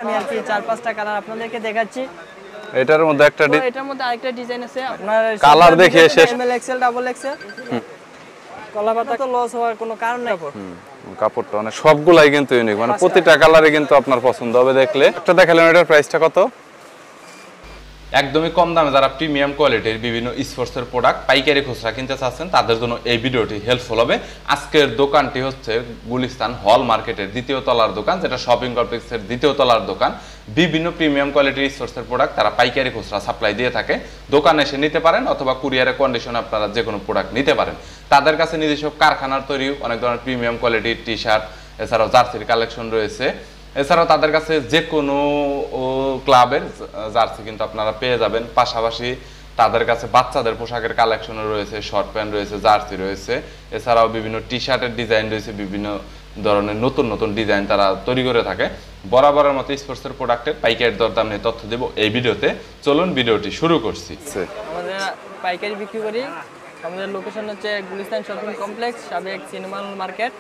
আমি আর কি 4-5টা কালার আপনাদেরকে দেখাচ্ছি। এটার মধ্যে এটার মধ্যে আরেকটা ডিজাইন আছে আপনার কালার দেখিয়ে শেষ এমএল এক্সেল ডাবল এক্সেল কলা পাতা তো লস হওয়ার কোনো কারণ নাই। কাপড়টা মানে সবগুলাই কিন্তু ইউনিক, মানে প্রতিটা কালারে কিন্তু আপনার পছন্দ হবে দেখলে। একটা দেখালেন, এটার প্রাইসটা কত? একদমই কম দামে যারা প্রিমিয়াম কোয়ালিটির বিভিন্ন স্পোর্টসের প্রোডাক্ট পাইকারি খুচরা কিনতে চাচ্ছেন তাদের জন্য এই ভিডিওটি হেল্পফুল হবে। আজকের দোকানটি হচ্ছে গুলিস্তান হল মার্কেটের দ্বিতীয় তলার দোকান, যেটা শপিং কমপ্লেক্সের দ্বিতীয় তলার দোকান। বিভিন্ন প্রিমিয়াম কোয়ালিটির স্পোর্টসের প্রোডাক্ট তারা পাইকারি খুচরা সাপ্লাই দিয়ে থাকে। দোকানে এসে নিতে পারেন অথবা কুরিয়ারের কন্ডিশনে আপনারা যে কোনো প্রোডাক্ট নিতে পারেন। তাদের কাছে নিজস্ব কারখানার তৈরি অনেক ধরনের প্রিমিয়াম কোয়ালিটির টি শার্ট, এছাড়াও জার্সির কালেকশন রয়েছে। এছাড়াও তাদের কাছে যে কোনো ক্লাবের জার্সি কিন্তু আপনারা পেয়ে যাবেন। পাশাপাশি তাদের কাছে বাচ্চাদের পোশাকের কালেকশনও রয়েছে, শর্ট প্যান্ট রয়েছে, জার্সি রয়েছে। এছাড়াও বিভিন্ন টি শার্টের ডিজাইন রয়েছে, বিভিন্ন ধরনের নতুন নতুন ডিজাইন তারা তৈরি করে থাকে। বরাবরের মতো স্পোর্টসের প্রোডাক্টের পাইকারি দরদাম নিয়ে তথ্য দেব এই ভিডিওতে। চলুন ভিডিওটি শুরু করছি। আমাদের পাইকারি বিক্রি করি। আমাদের লোকেশন হচ্ছে গুলিস্তান শপিং কমপ্লেক্স, সাবেক সিনেমা মার্কেট,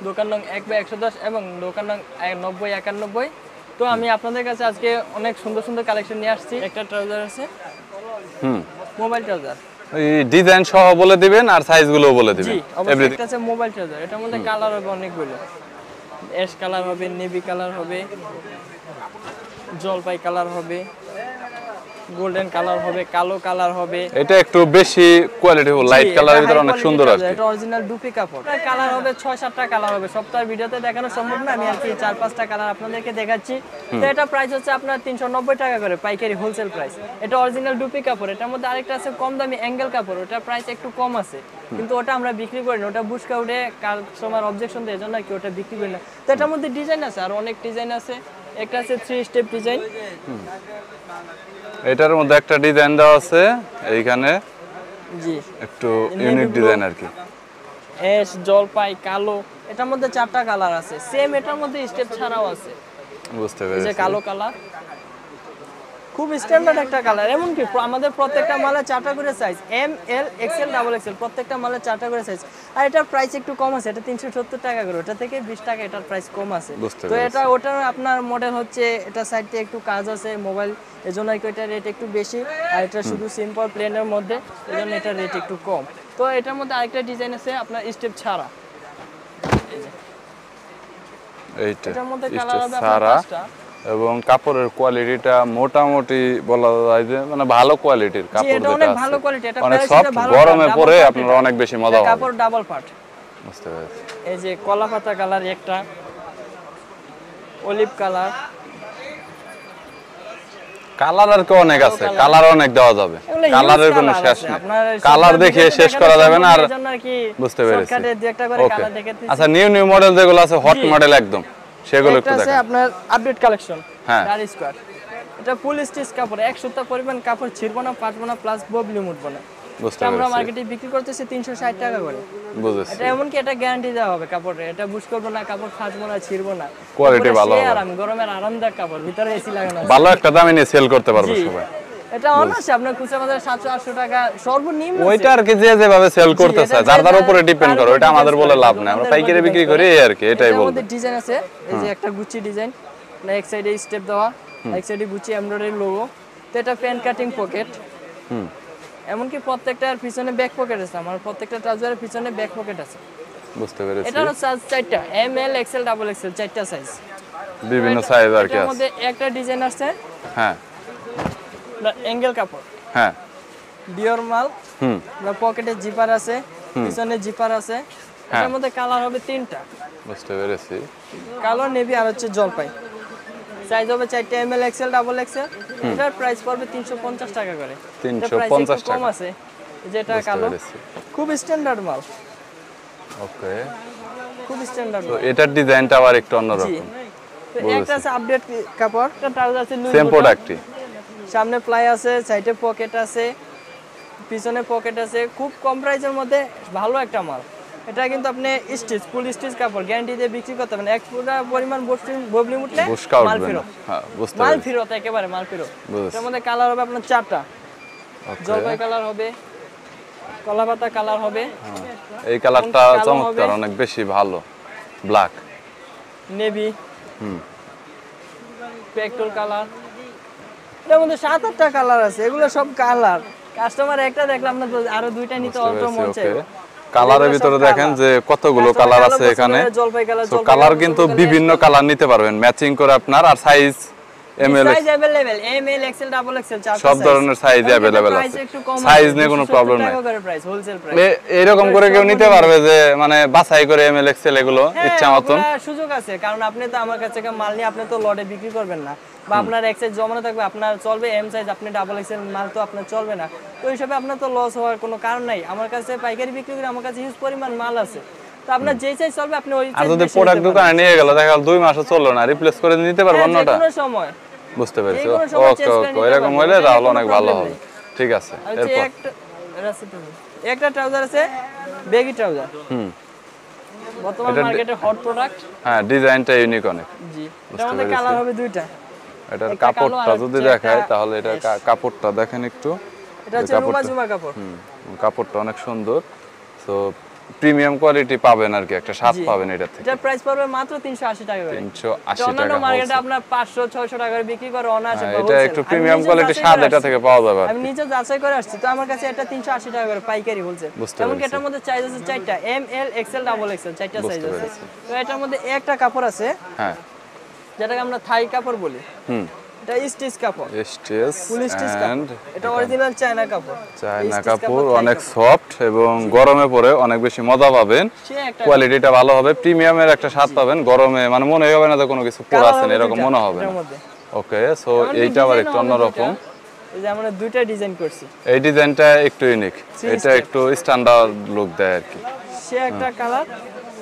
দোকান নং 1/110 এবং দোকান নং 9091। তো আমি আপনাদের কাছে আজকে অনেক সুন্দর সুন্দর কালেকশন নিয়ে আসছি। একটা ট্রাউজার আছে, মোবাইল ট্রাউজার, এই ডিজাইন সহ বলে দিবেন আর সাইজগুলোও বলে দিবেন। জি অবশ্যই। এটা আছে মোবাইল ট্রাউজার, এটার মধ্যে কালার হবে অনেকগুলো। অ্যাশ কালার হবে, নেভি কালার হবে, জলপাই কালার হবে, গোল্ডেন কালার হবে, কালো কালার হবে। এটা একটু বেশি কোয়ালিটি ফুল লাইট কালারের ভিতরে অনেক সুন্দর আছে। এটা অরিজিনাল ডুপি কাপড়। এটা কালার হবে 6-7টা কালার হবে। সবটা ভিডিওতে দেখানো সম্ভব না, আমি আর কি 4-5টা কালার আপনাদেরকে দেখাচ্ছি। তো এটা প্রাইস হচ্ছে আপনার 390 টাকা করে পাইকারি হোলসেল প্রাইস। এটা অরিজিনাল ডুপি কাপড়। এটার মধ্যে আরেকটা আছে কম দামি অ্যাঙ্গেল কাপড়, ওটার প্রাইস একটু কম আছে, কিন্তু ওটা আমরা বিক্রি করি না। ওটা বুশকা উঠে কাস্টমার অবজেকশন দেয়, এজন্য কি ওটা বিক্রি করি না। তো এটার মধ্যে ডিজাইন আছে, আর অনেক ডিজাইন আছে। একটা আছে 3 স্টেপ ডিজাইন। এটার মধ্যে একটা ডিজাইন দেওয়া আছে এইখানে, জি একটু ইউনিক ডিজাইন আর কি। অ্যাশ, জলপাই, কালো, এটার মধ্যে 4টা কালার আছে। সেম এটার মধ্যে স্টেপ ছাড়াও আছে। বুঝতে এই পেরেছি। যে কালো কালার, খুব স্ট্যান্ডার্ড একটা কালার। এমন কি আমাদের প্রত্যেকটা মালে 4টা করে size, M L XL double XL, প্রত্যেকটা মালে 4টা করে সাইজ। আর এটার প্রাইস একটু কম আছে, এটা 370 টাকা করে, ওটা থেকে 20 টাকা এটার প্রাইস কম আছে। তো এটা ওটার আপনার মডেল হচ্ছে, এটা সাইডে একটু কাজ আছে মোবাইল, এজন্য এটা রেট একটু বেশি। আর এটা শুধু সিম্পল প্লেনের মধ্যে, এজন্য এটা রেট একটু কম। তো এটার মধ্যে আরেকটা ডিজাইন আছে আপনার স্টেপ ছাড়া। এটার মধ্যে কালার হবে আপনার 5টা। এবং কাপড়ের কোয়ালিটিটা মোটামুটি বলা যায় যে মানে ভালো কোয়ালিটির কাপড়, যেটা অনেক ভালো কোয়ালিটি। এটা অনেক সফট, গরমে পরে আপনারা অনেক বেশি মজা হবে। কাপড় ডাবল পার্ট। বুঝতে পেরেছি। এই যে কলা পাতা কালার একটা, অলিভ কালার, কালার আর কি অনেক আছে, কালার অনেক দেওয়া যাবে, কালারের কোনো শেষ নেই। কালার দেখিয়ে শেষ করা যাবে না। আর বুঝতে পেরেছি। আচ্ছা, নিউ নিউ মডেল যেগুলো আছে, হট মডেল একদম, সেগুলো একটু দেখান। আপনার আপডেট কালেকশন, হ্যাঁ, ডারি স্কয়ার। এটা ফুল স্টিচ কাপড়, 1 সপ্তাহ পরিমাণ কাপড় ছিড়বো না, ফাটবো না, প্লাস ববলি উঠবো না। বুঝতে পেরেছি। আমরা মার্কেটে বিক্রি করতেছি 360 টাকা করে। বুঝেছি। এটা এমন কি এটা গ্যারান্টি দেওয়া হবে কাপড়ে, এটা বুশ করবো না, কাপড় ফাটবো না, ছিড়বো না, কোয়ালিটি ভালো হবে। আর আমি গরমের আরামদায়ক কাপড়, ভিতরে এসি লাগানো আছে, ভালো একটা দামে নিয়ে সেল করতে পারবে সবাই। এটা অনায়াসে আপনার খুচরা বাজারে 700-800 টাকা সর্বনিম্ন। ওইটা আর কি যে যেভাবে সেল করতে চায়, যার উপরে ডিপেন্ড করে, ওটা আমাদের বলে লাভ নাই, আমরা পাইকারি বিক্রি করি এই আর কি, এটাই বলবো। আমাদের ডিজাইন আছে, এই যে একটা গুচি ডিজাইন, না এক সাইডে স্টেপ দেওয়া, এক সাইডে গুচি এমব্রয়ডারি লোগো। তো এটা প্যান কাটিং পকেট। এমনকি প্রত্যেকটার পিছনে ব্যাক পকেট আছে, আমার প্রত্যেকটা ট্রাউজারের পিছনে ব্যাক পকেট আছে। বুঝতে পেরেছি। এটার সাইজ 4টা, M L XL double XL, 4টা সাইজ, বিভিন্ন সাইজ আর কি আছে। এর মধ্যে একটা ডিজাইন আছে, হ্যাঁ, অ্যাঙ্গেল কাপড়, হ্যাঁ, ডিওর মাল। পকেটে জিপার আছে, পিছনে জিপার আছে। এর মধ্যে কালার হবে 3টা। বুঝতে পেরেছি। কালো, নেভি আর হচ্ছে জলপাই। সাইজ হবে 4টা, M L XL double XL. এটার প্রাইস পড়বে 350 টাকা করে। 350 টাকা কম আছে। যেটা কালো, খুব স্ট্যান্ডার্ড মাল। ওকে, খুব স্ট্যান্ডার্ড। তো এটার ডিজাইনটা আবার একটু অন্যরকম। তো একটা আছে আপডেট কাপড়, একটা ট্রাউজার আছে লুজ, সেম প্রোডাক্টই। সামনে প্লাই আছে, সাইডে পকেট আছে, পিছনে পকেট আছে। খুব কম প্রাইসের মধ্যে ভালো একটা মাল। এটা কিন্তু আপনি স্টিচ, ফুল স্টিচ কাপড় গ্যারান্টি দিয়ে বিক্রি করতে পারবেন। এক পুরো পরিমাণ ববলি উঠলে মাল ফেরত। হ্যাঁ, বুঝতে মাল পেরেছি। ফেরত, একেবারে মাল ফেরত। এর মধ্যে কালার হবে আপনার 4টা। জলপাই কালার হবে, কলা পাতা কালার হবে। এই কালারটা চমৎকার, অনেক বেশি ভালো, ব্ল্যাক, নেভি, স্পেকট্রাল কালার, এর মধ্যে 7-8টা কালার আছে, এগুলো সব কালার। কাস্টমার একটা দেখলে আপনার আরো দুইটা নিতে অল্প মন চাই। কালারের ভিতরে দেখেন যে কতগুলো কালার আছে এখানে। সো কালার কিন্তু বিভিন্ন কালার নিতে পারবেন ম্যাচিং করে আপনার। আর size ML size available ML XL double XL সব ধরনের সাইজ अवेलेबल আছে, সাইজ নিয়ে কোনো প্রবলেম নাই। প্রাইস হোলসেল প্রাইস এরকম করে কেউ নিতে পারবে যে মানে বাছাই করে এমএল এক্সেল এগুলো ইচ্ছা মতন সুযোগ আছে, কারণ আপনি তো আমার কাছে মাল নিয়ে আপনি তো লটে বিক্রি করবেন না, বা আপনার এক্সেল জমানো থাকবে, আপনার চলবে এম সাইজ, আপনি ডাবল এক্সেল মাল তো আপনার চলবে না। তো এই হিসাবে আপনার তো লস হওয়ার কোনো কারণ নাই। আমার কাছে পাইকারি বিক্রি করে আমার কাছে হিউজ পরিমাণ মাল আছে, তো আপনার যেই সাইজ চলবে আপনি ওই আর যদি প্রোডাক্ট দোকানে নিয়ে গেল দেখা গেল 2 মাসও চললো না, রিপ্লেস করে নিতে পারবেন না ওটা কোনো সময়। বুঝতে পেরেছি। ওকে ওকে, এরকম হলে তাহলে অনেক ভালো হবে। ঠিক আছে, এরপর একটা ট্রাউজার আছে, বেগি ট্রাউজার। বর্তমান মার্কেটে হট প্রোডাক্ট। হ্যাঁ, ডিজাইনটা ইউনিক অনেক। জি, এটার মধ্যে কালার হবে দুইটা। এটার কাপড়টা যদি দেখায় তাহলে এটা কাপড়টা দেখেন একটু। এটা হচ্ছে রুমা জুমা কাপড়। কাপড়টা অনেক সুন্দর। সো প্রিমিয়াম কোয়ালিটি পাবেন আর কি, একটা স্বাদ পাবেন এটা থেকে। এটার প্রাইস পড়বে মাত্র 380 টাকা করে। 380 টাকা। অন্যান্য মার্কেটে আপনার 500-600 টাকা করে বিক্রি করে অনায়াসে। এটা একটু প্রিমিয়াম কোয়ালিটি স্বাদ এটা থেকে পাওয়া যাবে। আমি নিজে যাচাই করে আসছি, তো আমার কাছে এটা 380 টাকা করে পাইকারি হোলসেল। এমন কি এটার মধ্যে সাইজ আছে 4টা, M L XL double XL, 4টা সাইজ আছে। তো এটার মধ্যে একটা কাপড় আছে, হ্যাঁ, যেটাকে আমরা থাই কাপড় বলি। এটা স্টিচ কাপড়, স্টিচ ফুল স্টিচ কাপড়। এটা অরিজিনাল চায়না কাপড়। চায়না কাপড় অনেক সফট এবং গরমে পরে অনেক বেশি মজা পাবেন। কোয়ালিটিটা ভালো হবে, প্রিমিয়ামের একটা স্বাদ পাবেন। গরমে মানে মনে হবে না যে কোনো কিছু পরে আছেন, এরকম মনে হবে না। ওকে, সো এইটা আবার একটু অন্যরকম। এই যে আমরা দুইটা ডিজাইন করছি। এই ডিজাইনটা একটু ইউনিক, এটা একটু স্ট্যান্ডার্ড লুক দেয় আর কি। সে একটা কালার,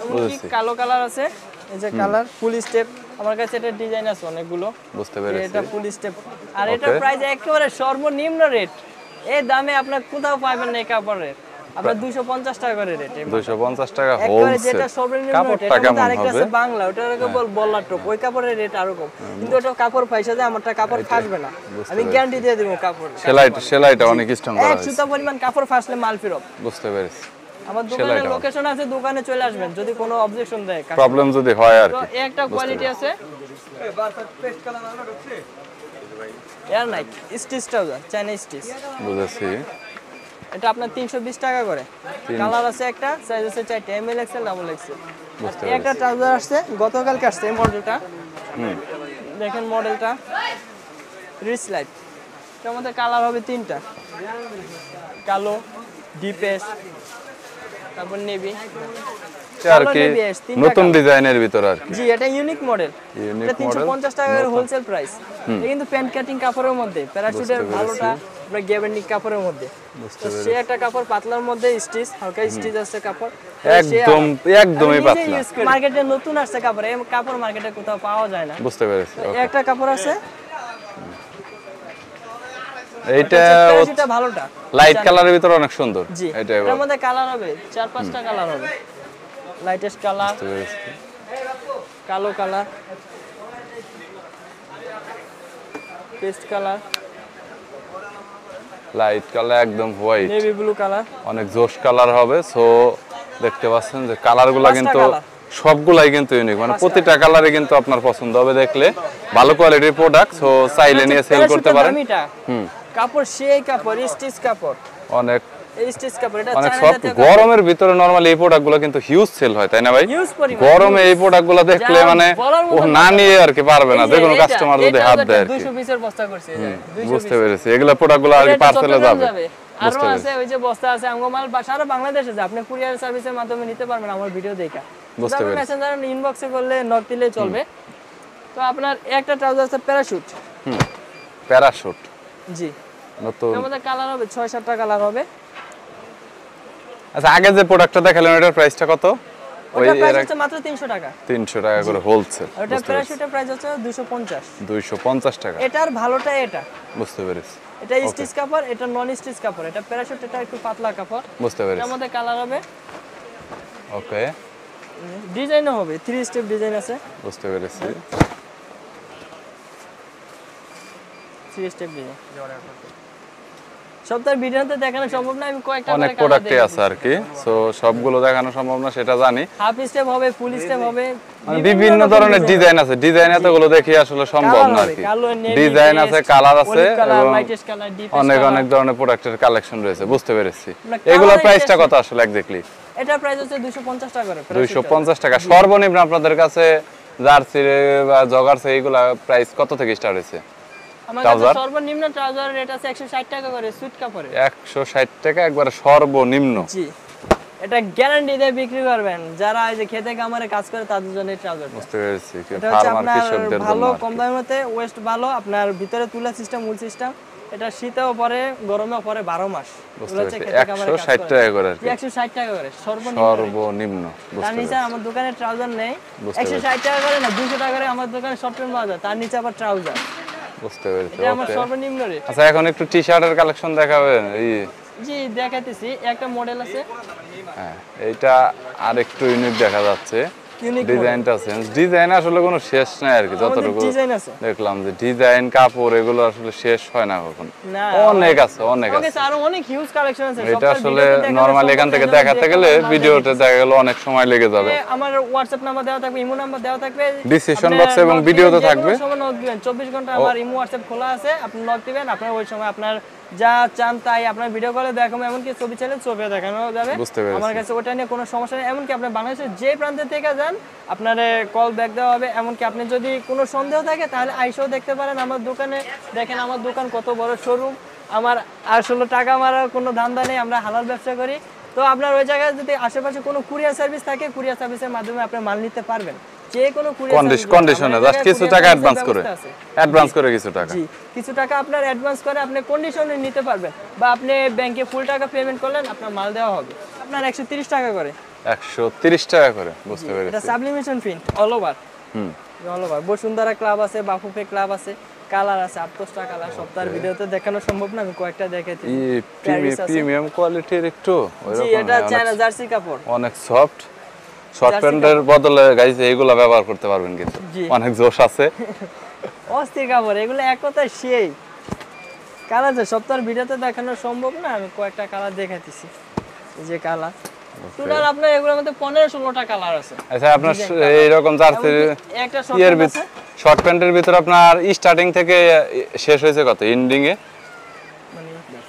এমনকি কালো কালার আছে। এই যে কালার ফুল স্টেপ, আমার কাছে এটা ডিজাইন আছে অনেকগুলো। বুঝতে পেরেছি, এটা ফুল স্টেপ। আর এটা প্রাইস একেবারে সর্বনিম্ন রেট, এই দামে আপনি কোথাও পাবেন না। এই কাপড়ের আপনার 250 টাকা করে রেট। 250 টাকা একবারে হোলসেল। যেটা সর্বনিম্ন রেট। কাপড়টা কেমন আরেকটা হবে? আছে বাংলা, ওটা কেবল বল্লা টপ, ওই কাপড়ের রেট আরো কম, কিন্তু ওটা কাপড় পয়সা যায়, আমারটা কাপড় ফাটবে না, আমি গ্যারান্টি দিয়ে দেব। কাপড় সেলাইটা অনেক স্ট্রং করা এক আছে। সুতা পরিমাণ কাপড় ফাটলে মাল ফেরত। বুঝতে পেরেছি। আমার দোকানের লোকেশন আছে, দোকানে চলে আসবেন যদি কোনো অবজেকশন দেয়, প্রবলেম যদি হয় আর কি। তো একটা কোয়ালিটি আছে এয়ার নাইক স্টিচ ট্রাউজার, চাইনা স্টিচ। বুঝেছি। এটা আপনার 320 টাকা করে। কালার আছে একটা, সাইজ আছে 4টা, M L XL double XL. একটা ট্রাউজার আসছে গতকালকে আসছে, এই মডেলটা দেখেন, মডেলটা রিচ লাইট। এটার মধ্যে কালার হবে 3টা, কালো, ডিপেস, তারপর নেভি আর কি, নতুন ডিজাইনের ভিতর আর কি। জি, এটা ইউনিক মডেল। এটা 350 টাকা করে হোলসেল প্রাইস। এটা কিন্তু প্যান্ট কাটিং কাপড়ের মধ্যে, প্যারাশুটের ভালোটা গ্যাবার্নিক কাপড়ের মধ্যে। তো সে একটা কাপড় পাতলার মধ্যে স্টিচ, হালকা স্টিচ আছে কাপড়, একদমই পাতলা। মার্কেটে নতুন আসছে কাপড়, এই কাপড় মার্কেটে কোথাও পাওয়া যায় না। বুঝতে পেরেছি। একটা কাপড় আছে, এইটা ভালোটা লাইট কালারের ভিতর অনেক সুন্দর। জি, এর মধ্যে কালার হবে 4-5টা কালার হবে। লাইটেস্ট কালার, কালো colour, paste colour, light colour, একদম হোয়াইট, নেভি ব্লু কালার, অনেক জোশ কালার হবে। সো দেখতে পাচ্ছেন যে কালারগুলো কিন্তু সবগুলাই কিন্তু ইউনিক, মানে প্রতিটা কালারে কিন্তু আপনার পছন্দ হবে দেখলে। ভালো কোয়ালিটির প্রোডাক্ট, সো চাইলে নিয়ে সেল করতে পারেন। কাপড় সেই কাপড়, স্টিচ কাপড়, অনেক এই স্টিচ কাপড়। এটা অনেক সফট। গরমের ভিতরে নরমালি এই প্রোডাক্টগুলো কিন্তু হিউজ সেল হয়, তাই না ভাই? গরমে এই প্রোডাক্টগুলো দেখলে মানে ও না নিয়ে আর কি পারবে না, যে কোনো কাস্টমার যদি হাত দেয় আর কি। 200 পিসের বস্তা করছে। বুঝতে পেরেছি, এগুলা প্রোডাক্টগুলো আর কি পার্সেলে যাবে। আরো আছে, ওই যে বস্তা আছে, আঙ্গমাল সারা বাংলাদেশে যায়, আপনি কুরিয়ার সার্ভিসের মাধ্যমে নিতে পারবেন আমার ভিডিও দেখে। বুঝতে পেরেছি। মেসেঞ্জার ইনবক্সে করলে নক দিলে চলবে। তো আপনার একটা ট্রাউজার আছে প্যারাশুট। প্যারাশুট, জি, নতুন। এর মধ্যে কালার হবে 6-7টা কালার হবে। আচ্ছা, আগে যে প্রোডাক্টটা দেখালেন ওটার প্রাইসটা কত? ওটার প্রাইস হচ্ছে মাত্র 300 টাকা। 300 টাকা করে হোলসেল। ওটা প্যারাশুটের প্রাইস হচ্ছে 250। 250 টাকা। এটার ভালোটা এটা। বুঝতে পেরেছি। এটা স্টিচ কাপড়, এটা নন স্টিচ কাপড়। এটা প্যারাশুট, এটা একটু পাতলা কাপড়। বুঝতে পেরেছি। এর মধ্যে কালার হবে, ওকে, ডিজাইনও হবে, 3 স্টেপ ডিজাইন আছে। বুঝতে পেরেছি। 3 স্টেপ ডিজাইন। সপ্তাহের ভিডিওতে দেখানো সম্ভব না, আমি কয়েকটা অনেক করে প্রোডাক্টই আছে আর কি, সো সবগুলো দেখানো সম্ভব না সেটা জানি। হাফ স্টেপ হবে, ফুল স্টেপ হবে, বিভিন্ন ধরনের ডিজাইন আছে, ডিজাইন এতগুলো দেখি আসলে সম্ভব না আর কি। ডিজাইন আছে, কালার আছে এবং অনেক অনেক ধরনের প্রোডাক্টের কালেকশন রয়েছে, বুঝতে পেরেছি। এগুলোর প্রাইসটা কত আসলে এক্স্যাক্টলি? এটা প্রাইস হচ্ছে 250 টাকা করে। 250 টাকা সর্বনিম্ন। আপনাদের কাছে জার্সি বা জগার্স এইগুলা প্রাইস কত থেকে স্টার্ট হয়েছে? আমার কাছে সর্বনিম্ন ট্রাউজারের রেট আছে 160 টাকা করে সুইট কাপড়ে। 160 টাকা একবারে সর্বনিম্ন। জি, এটা গ্যারান্টি দিয়ে বিক্রি করবেন যারা এই যে খেতে কামারে কাজ করে তাদের জন্য এই ট্রাউজার। বুঝতে পেরেছি, এটা হচ্ছে ফার্মার আপনার কৃষকদের জন্য ভালো কম দামের মধ্যে, ওয়েস্ট ভালো, আপনার ভিতরে তুলা সিস্টেম, মূল সিস্টেম। এটা শীতেও পরে, গরমেও পরে 12 মাস। বুঝতে পেরেছি, 160 টাকা করে আর কি। 160 টাকা করে সর্বনিম্ন। সর্বনিম্ন, বুঝতে তার নিচে পেরেছি। আমার দোকানে ট্রাউজার নেই, 160 টাকা করে না, 200 টাকা করে আমার দোকানে শর্ট প্যান্ট পাওয়া যায়, তার নিচে আবার ট্রাউজার। বুঝতে পেরেছি, এটা আমার ওকে। সর্বনিম্ন রেট। আচ্ছা, এখন একটু টি-শার্টের কালেকশন দেখাবেন? জি দেখাইতেছি, একটা মডেল আছে। হ্যাঁ, এইটা আর একটু ইউনিক দেখা যাচ্ছে, ইউনিক ডিজাইনটা চেঞ্জ। ডিজাইন আসলে কোনো শেষ নাই আর কি, যতটুকু ডিজাইন আছে দেখলাম যে ডিজাইন, কাপড় এগুলো আসলে শেষ হয় না কখন। না, অনেক আছে, অনেক ওকে আছে। আরো অনেক হিউজ কালেকশন আছে। এটা আসলে নরমালি এখান থেকে দেখাতে গেলে ভিডিওতে দেখা গেল অনেক সময় লেগে যাবে। আমার হোয়াটসঅ্যাপ নাম্বার দেওয়া থাকবে, ইমো নাম্বার দেওয়া থাকবে, ডিসক্রিপশন বক্সে এবং ভিডিওতে থাকবে। 24 ঘন্টা আমার ইমো হোয়াটসঅ্যাপ খোলা আছে, আপনি নক দিবেন, আপনার ওই সময় আপনার যা চান তাই আপনার ভিডিও কলে দেখাবো, এমনকি ছবি চাইলে ছবিও দেখানো যাবে। বুঝতে পেরেছি। আমার কাছে ওটা নিয়ে কোনো সমস্যা নেই। এমনকি আপনি বাংলাদেশের যে প্রান্তে থেকে যান আপনার কল ব্যাক দেওয়া হবে। এমনকি আপনি যদি কোনো সন্দেহ থাকে তাহলে আইসেও দেখতে পারেন আমার দোকানে। দেখেন আমার দোকান কত বড় শোরুম, আমার আসলে টাকা মারার কোনো ধান্দা নেই, আমরা হালাল ব্যবসা করি। তো আপনার ওই জায়গায় যদি আশেপাশে কোনো কুরিয়ার সার্ভিস থাকে, কুরিয়ার সার্ভিসের মাধ্যমে আপনি মাল নিতে পারবেন। যে কোনো কন্ডিশনে জাস্ট কিছু টাকা অ্যাডভান্স করে কিছু টাকা, জি কিছু টাকা আপনার অ্যাডভান্স করে আপনি কন্ডিশনে নিতে পারবেন, বা আপনি ব্যাংকে ফুল টাকা পেমেন্ট করলেন, আপনার মাল দেওয়া হবে। আপনার 130 টাকা করে। 130 টাকা করে, বুঝতে পেরেছি। এটা sublimation print all over. All over. Bashundhara club আছে, বাফুফে ক্লাব আছে, কালার আছে 8-10টা কালার। সপ্তাহের ভিডিওতে দেখানো সম্ভব না, আমি কয়েকটা দেখাইছি। প্রিমিয়াম কোয়ালিটির একটু জি, এটা চায়না জার্সি কাপড়, অনেক সফট। শর্ট প্যান্টের বদলে গাইস এইগুলা ব্যবহার করতে পারবেন, কিন্তু অনেক জোশ আছে। অস্থির কাপড় এগুলো, এক কথায় সেই কালার আছে। সপ্তাহের ভিডিওতে দেখানো সম্ভব না, আমি কয়েকটা কালার দেখাইতেছি। এই যে কালার টোটাল আপনার এগুলোর মধ্যে 15-16টা কালার আছে। আচ্ছা, আপনার এইরকম জার্সির একটা শর্ট প্যান্টের ভিতর আপনার স্টার্টিং থেকে শেষ হয়েছে কত, এন্ডিং এ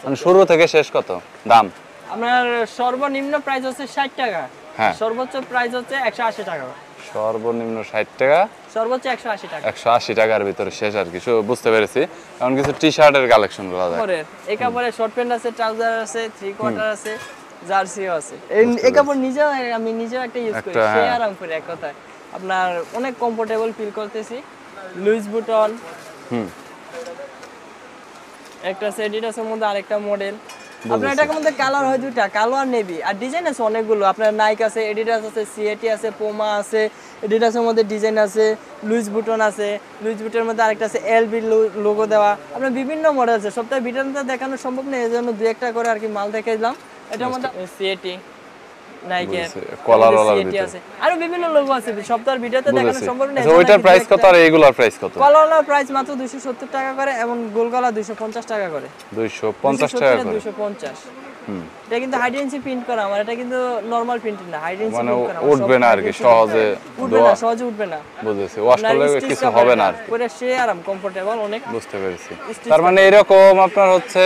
মানে শুরু থেকে শেষ কত দাম? আপনার সর্বনিম্ন প্রাইস হচ্ছে 60 টাকা, সর্বোচ্চ প্রাইস হচ্ছে 180 টাকা। সর্বনিম্ন 60 টাকা, সর্বোচ্চ 180 টাকা। 180 টাকার ভিতরে শেষ আর কি, বুঝতে পেরেছি। এখন কিছু টি-শার্টের কালেকশন গুলো দেখেন। এই কাপড়ে শর্ট প্যান্ট আছে, ট্রাউজার আছে, 3 কোয়ার্টার আছে, জার্সিও আছে। এই কাপড় নিজেও আমি নিজেও একটা ইউজ করি, সে আরাম করে। এক কথায় আপনার অনেক কমফোর্টেবল ফিল করতেছি। লুইস বুটন একটা আছে, এডিডাসের মধ্যে আরেকটা মডেল। আপনার এটার মধ্যে কালার হয় দুইটা, কালো আর নেভি, আর ডিজাইন আছে অনেকগুলো। আপনার নাইক আছে, এডিডাস আছে, সিএটি আছে, পোমা আছে, এডিডাসের মধ্যে ডিজাইন আছে, লুইস বুটন আছে, লুইস বুটের মধ্যে আরেকটা আছে এলবি লোগো দেওয়া। আপনার বিভিন্ন মডেল আছে, সপ্তাহে ভিডিওতে দেখানো সম্ভব নেই, এজন্য দুই একটা করে আর কি মাল দেখাই দিলাম। এটার মধ্যে সিএটি, নাইকের সিএটি আছে, আরো বিভিন্ন লোগো আছে। সপ্তাহের ভিডিওতে দেখানো সম্ভব নেই। ওইটার প্রাইস কত আর এইগুলোর প্রাইস কত? কলার প্রাইস মাত্র 270 টাকা করে, এবং গোলগলা 250 টাকা করে। 250 টাকা করে, 250। এটা কিন্তু হাইডেন্সি প্রিন্ট করা আমার, এটা কিন্তু নরমাল প্রিন্ট না, হাইডেন্সি মানে প্রিন্ট করা। উঠবে না আর কি, সহজে উঠবে না, সহজে উঠবে না। বুঝেছি, ওয়াশ করলে কিছু হবে না আর কি। পরে সে আরাম, কমফোর্টেবল অনেক। বুঝতে পেরেছি। তার মানে এরকম আপনার হচ্ছে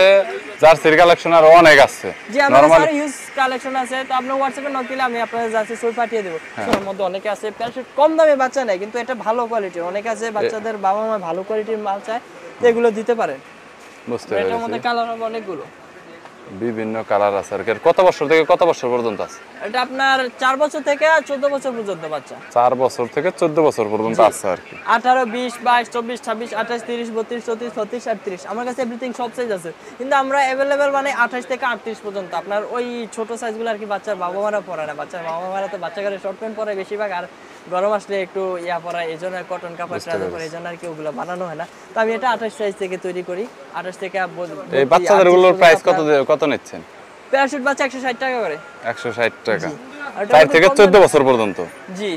জার্সির কালেকশন আর অনেক আছে। জি, আমাদের আর ইউজ কালেকশন আছে। তো আপনি হোয়াটসঅ্যাপে নক দিলে আমি আপনাদের জার্সি ছবি পাঠিয়ে দেব। এর মধ্যে অনেক আছে, প্যান্ট কম দামে বাচ্চা নেয়, কিন্তু এটা ভালো কোয়ালিটির। অনেক আছে বাচ্চাদের বাবা মা ভালো কোয়ালিটির মাল চায়, তো এগুলো দিতে পারেন। বুঝতে পেরেছি। এটার মধ্যে কালার হবে অনেকগুলো, বিভিন্ন কালার আছে। আর কত বছর থেকে কত বছর পর্যন্ত আছে? এটা আপনার 4 বছর থেকে 14 বছর পর্যন্ত বাচ্চা। 4 বছর থেকে 14 বছর পর্যন্ত আছে আর কি। 18, 20, 22, 24, 26, 28, 30, 32, 34, 36, 38 আমার কাছে এভরিথিং সব সাইজ আছে। কিন্তু আমরা अवेलेबल মানে 28 থেকে 38 পর্যন্ত। আপনার ওই ছোট সাইজগুলো আর কি বাচ্চার বাবা মারা পরে না। বাচ্চার বাবা মারা তো বাচ্চা করে শর্ট প্যান্ট পরে বেশিরভাগ, আর গরম আসলে একটু পরা, এইজন্য কটন কাপড় ট্রাউজার পরে, এইজন্য আর কি ওগুলো বানানো হয় না। তো আমি এটা 28 সাইজ থেকে তৈরি করি। 28 থেকে এই বাচ্চাদের গুলোর প্রাইস কত নিচ্ছেন? প্যারাশুট বাচ্চা 160 টাকা করে। 160 টাকা, 4 থেকে 14 বছর পর্যন্ত। জি,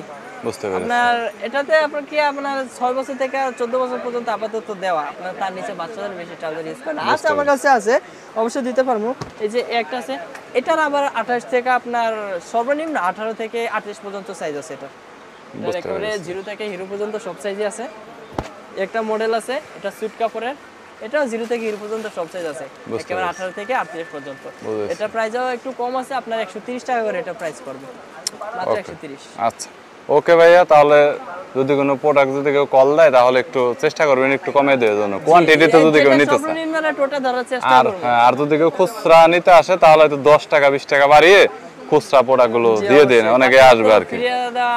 বুঝতে পেরেছি। আপনার এটাতে আপনার কি আপনার 6 বছর থেকে 14 বছর পর্যন্ত আপাতত দেওয়া, আপনার তার নিচে বাচ্চাদের বেশি চার্জার ইউজ করে না। আছে আমার কাছে আছে, অবশ্যই দিতে পারবো। এই যে একটা আছে, এটার আবার 28 থেকে আপনার সর্বনিম্ন 18 থেকে 28 পর্যন্ত সাইজ আছে এটা। বুঝতে একেবারে পেরেছি। 0 থেকে হিরো পর্যন্ত সব সাইজই আছে। একটা মডেল আছে, এটা সুইট কাপড়ের, এটাও 0 থেকে হিরো পর্যন্ত সব সাইজ আছে, বুঝতে একেবারে পেরেছি। 18 থেকে 38 পর্যন্ত। বুঝেছি। এটা প্রাইসও একটু কম আছে, আপনার 130 টাকা করে এটা প্রাইস করবে, মাত্র 130। আচ্ছা, ওকে ভাইয়া, তাহলে যদি কোনো প্রোডাক্ট যদি কেউ কল দেয় তাহলে একটু চেষ্টা করবেন একটু কমিয়ে দেওয়ার জন্য, কোয়ান্টিটিতে যদি কেউ নিতে চায়। সর্বনিম্ন টোটা ধরার চেষ্টা আর করব। হ্যাঁ, আর যদি কেউ খুচরা নিতে আসে তাহলে হয়তো 10 টাকা 20 টাকা বাড়িয়ে খুচরা প্রোডাক্টগুলো দিয়ে দিন, অনেকে আসবে আর কি।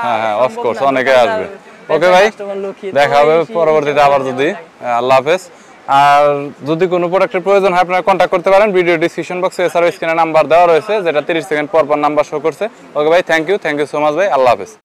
হ্যাঁ হ্যাঁ, অফকোর্স অনেকে আসবে। ওকে ভাই, দেখা হবে পরবর্তীতে আবার যদি। আল্লাহ হাফেজ। আর যদি কোনো প্রোডাক্টের প্রয়োজন হয় আপনারা কন্ট্যাক্ট করতে পারেন, ভিডিও ডিসক্রিপশন বক্সে এছাড়াও স্ক্রিনে নাম্বার দেওয়া রয়েছে, যেটা 30 সেকেন্ড পর পর নাম্বার শো করছে। ওকে ভাই, থ্যাংক ইউ সো মাচ ভাই, আল্লাহ হাফেজ।